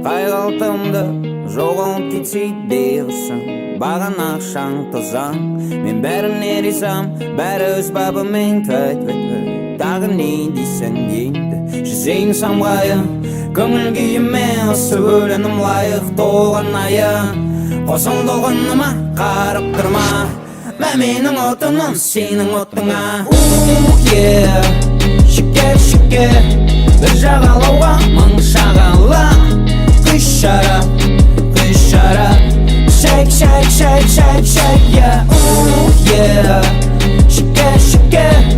Қайғалтымды жоғын кетсей берсің баған ақшаң тозаң мен бәріне ризам бәрі өз бабымен тағы не дейсің енді жүзейін самғайын көңіл күйіме осы өлеңім лайық толған айын қосылдығыныма қарып тұрма мә менің отыным сенің отыңа шекер бір жағалауға мың шағала құш шарап шәк шекер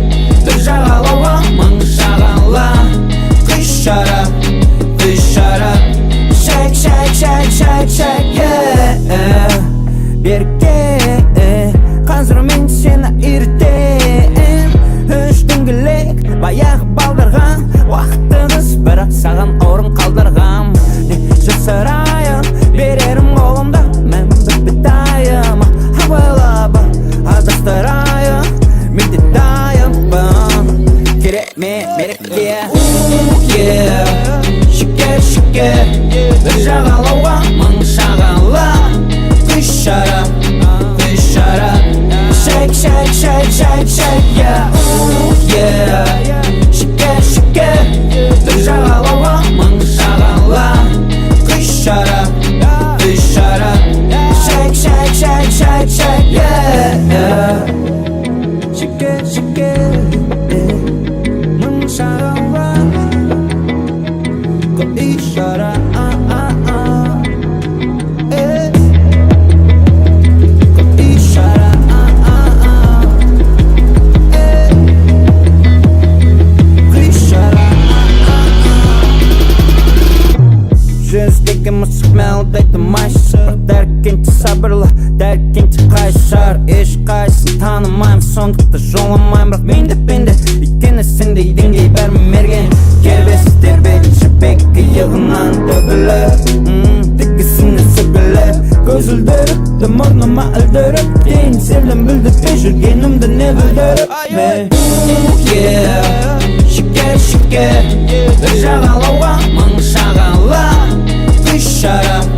бір жағалауға мың шағала құш шарап шәк берке қазір мен сені үйретем үш дөңгелек баяғы балдырған уақытыңыз бірақ саған орын қалдырғам жасырайын берерім қолымда мен бітайым абайлап адастырайын мен де дайынмын керек мереке шекер бір жағалауға мың шағала құш шарап шекер бір жағалауға мың шағала құш шарап шекер мың шағала құш шарап Мәлдейді майшыр дәркенте сабырлы дәркенте қайшар ешқайсысын танымаймын сондықты жоламаймын бірақ мен де пенде өйткені сендей деңгей бәрі мерген келбесі тербетіп жібекке иығынан төгіліп тігісіне сөгіліп көз үлдіріпті мұрныма үлдіріп дейін сенен бүлдіртпей жүргенімді не бүлдіріп шекер бір жағалауға мың шағала құш шарап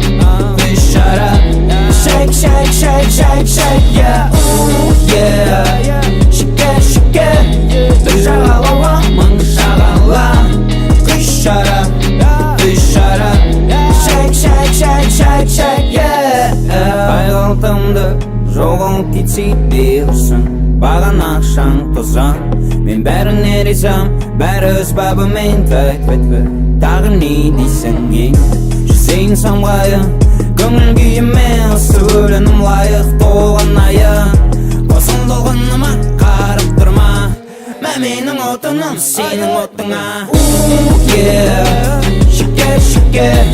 шекер бір жағалауға мың шағала құш шарап қайғалтымды жоғын кетсей берсің баған ақшаң тозаң мен бәріне ризам бәрі өз бабымен тағы не дейсің енді жүзейін самғайын көңіл күйіме осы өлеңім лайық толған айын қосылдығыныма қарып тұрма мә менің отыным сенің отыңа шекер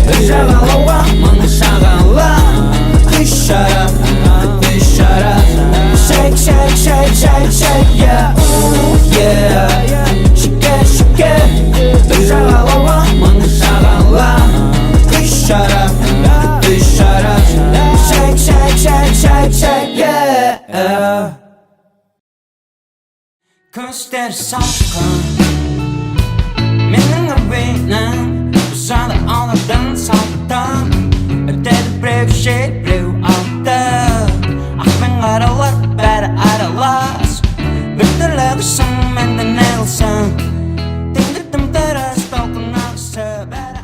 бір жағалауға мың шағала құш шарап шекер бір жағалауға мың шағала құш шарап көздері салқын менің ұрбейнім бұзады алладан салттан өтеді біреу жер біреу алды ақ пен қаралар бәрі аралас бір түрлі құшың менде не қылсың теңдік тым тырыс толқын ағысы бәрі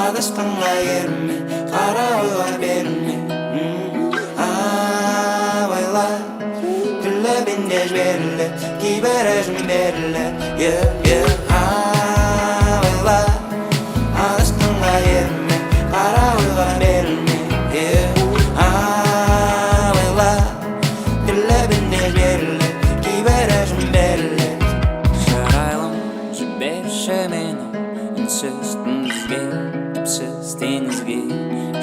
Adasqanға ерме, қара ойға берме. Авайла, түрлі бенде жберлі, кейбір әжім берлі. Авайла, адасқанға ерме, қара ойға берме. Авайла, түрлі бенде жберлі, кейбір әжім берлі. Жарайлым, жіберші мені, үнсіз түнізге, түпсіз теңізге.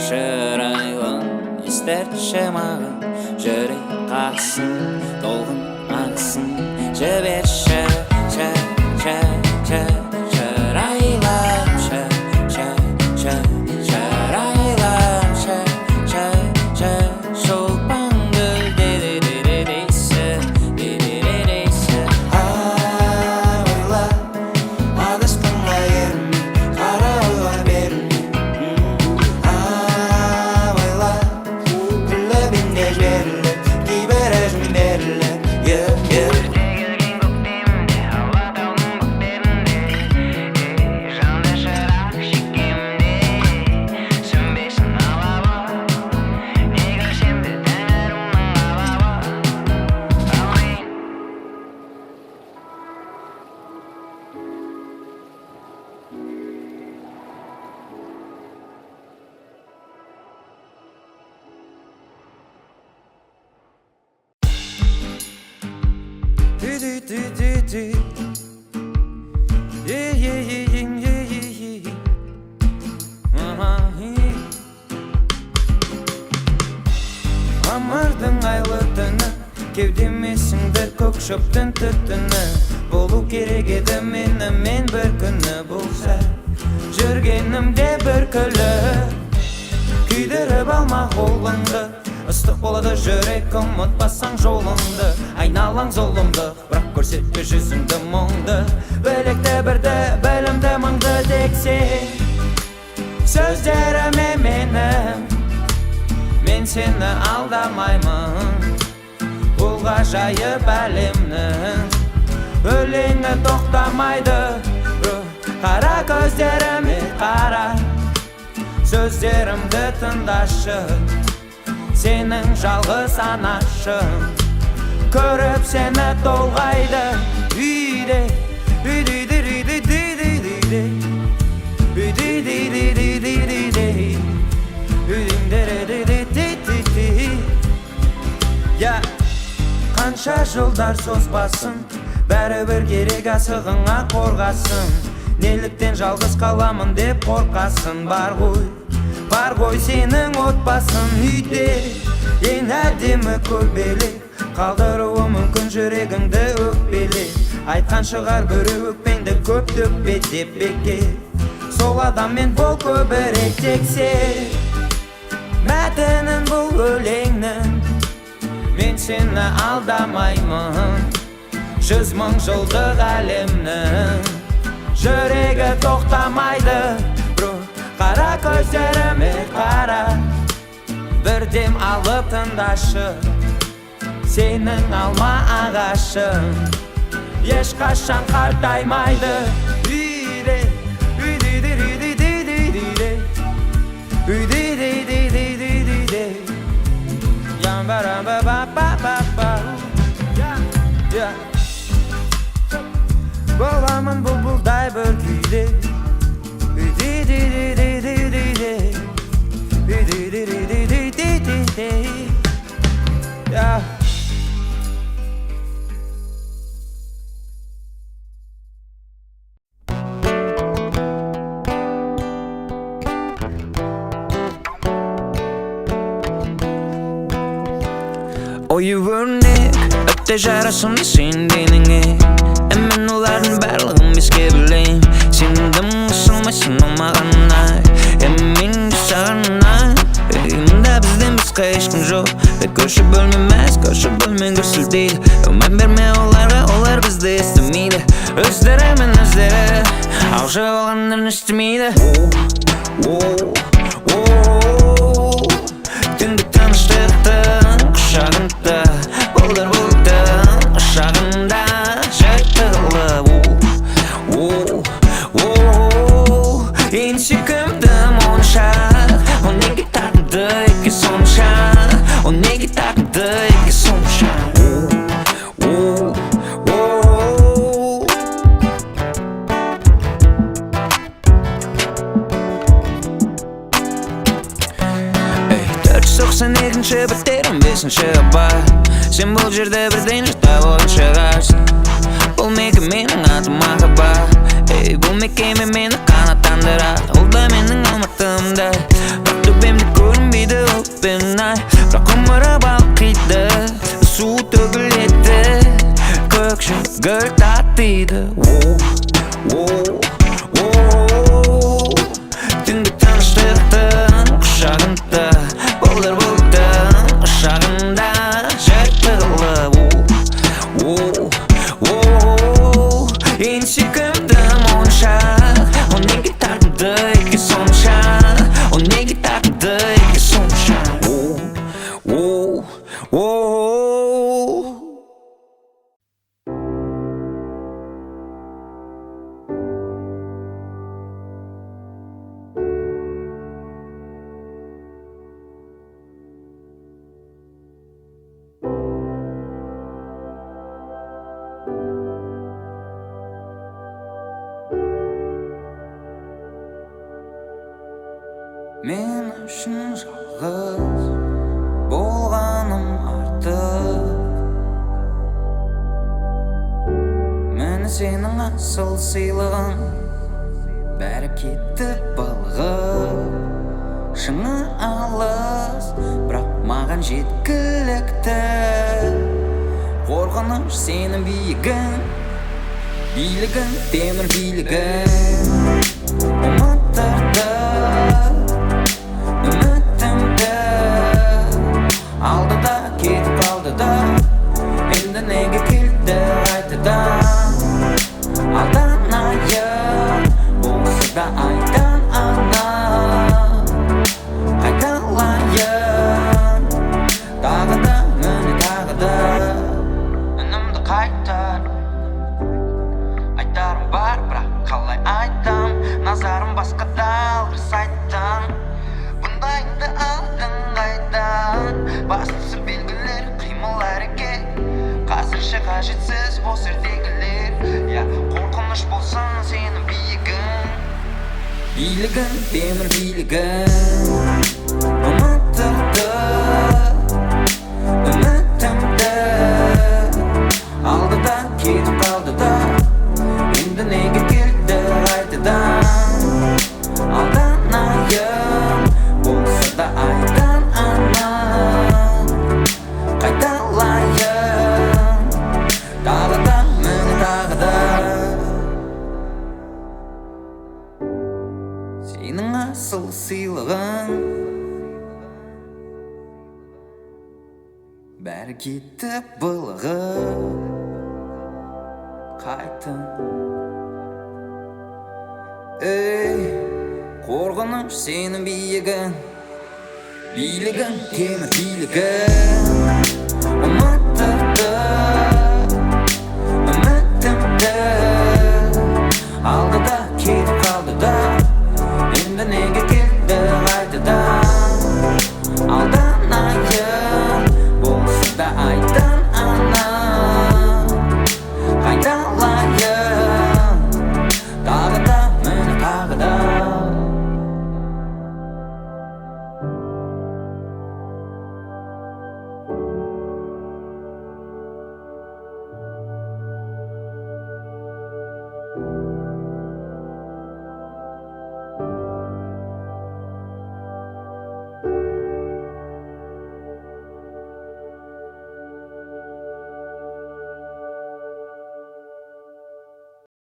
Жарайлым, естертші маған, жүрек қақсын, толғын ақсын. Жіберші, жарайлым, жарайлым, шолпан гүл дедедедесі. Авайла, адасқанға ерме, қара ойға берме. Авайла, түрлі бенде жберлі, кейбір әжім берлі. Тегілген көктемде, алатаудың бөктерінде, жанды шырақ шекемде, сөнбесін алабы, неге сенді тәңірімнің алабы. Амин. Мамырдың айлы түні, кеудемесіңдір көк шөптің түтіні. Болу керек еді мен бір күні болса, жүргенімде бір күлі. Күйдіріп алма қолыңды, ыстық болады жүрек, ұмытпасаң жолыңды. Айналаң зұлымды, бірақ көрсетпе жүзіңді мұңды. Білекті бірді, білімді мыңды тексе, сөздеріме менің, мен сені алдамаймын. Бұл ғажайып әлемнің өлеңі тоқтамайды. Қара көздеріме қара, сөздерімді тыңдашы, сенің жалғыз анашың. Көріп сені толғайды үйде, үйде, үйде, үйде, қанша жылдар созбасын, бәрібір керек асығыңа қорғасын. Неліктен жалғыз қаламын деп қорқасын. Бар ғой сенің отбасын. Үйде ең әдемі көбелек, қалдыруы мүмкін жүрегіңді өкпеле. Айтқан шығар біреу өкпеңді көп төкпе деп бекер. Сол адаммен бол көбірек тексе, мәтінін бұл өлеңнің, мен сені алдамаймын. 100 мың жылдық әлемнің жүрегі тоқтамайды. Қара көздеріме қара, бірдем алып тыңдашы, сенің алма ағашың ешқашан қартаймайды. Үйде, үйде, үйде, үйде, үйде, үйде, боламын бұлбұлдай бір күйде. Ою өрнек, өтте жарасымды сен деніңе. Мен олардың барлығын беске білейм. Сендім ұсылмайсың олмағанына, мен де сағанына. Мұнда бізден басқа ешкім жоқ. Көрші бөлмеміз, көрші бөлмен көрсілдейді. Мән берме оларға, олар бізді естімейді. Өздері, аужып алғандарын естімейді. Түнді таныштықтың құшағында, болдар болдың ұшағында жыртылып. Ең сүйкімдім сен екінші біттерім бесінші бар. Сен бұл жерде бірден жұртап ойын шығарсың. Бұл мекі менің атым махаббат. Бұл мекеме мені қанаттандырады. Ол да менің алматымда. Бірақ төбемде көрінбейді өкпенің ай. Бірақ ғұмыры балқиды, су төгіледі, көкшігір татиды. Түнгі тыныштықтың құшағында, болар бұлттың ұшағында жыртылып. Ең сүйкімдім оншақ, о неге тартымды еке сонша, о неге тартымды еке сонша. Мен үшін жалғыз болғаным артық. Мені сенің асыл сыйлығың бәрі кетіп былғып. Шыңы алыс, бірақ маған жеткілікті. Қорқыныш сенің биігің, билігің темір билігің. Ұмыттырды үмітімді, алды да кетіп қалды да, енді неге келді қайтадан. Алданайын болса да айдан ана, қайталайын тағы да, міне тағы да. Үнімді қайтар, айтарым бар, бірақ қалай айтам. Назарым басқада алғыр сайттан, бұндайыңды алдың қайдан. Бастысы белгілер, қимыл әрекет, қазірше қажетсіз бос ертегілер. Я қорқыныш болсын сенің биігің, билігің темір билігің. Ұмыттырды үмітімді, алды да кетіп қалды да, енді неге келді қайтадан. Алданайын болса да айдан ана, қайталайын тағы да, міне тағы да. Сенің асыл сыйлығың бәрі кетіп былығып. Қайтын қорқыныш сенің биігің, билігің темір билігің.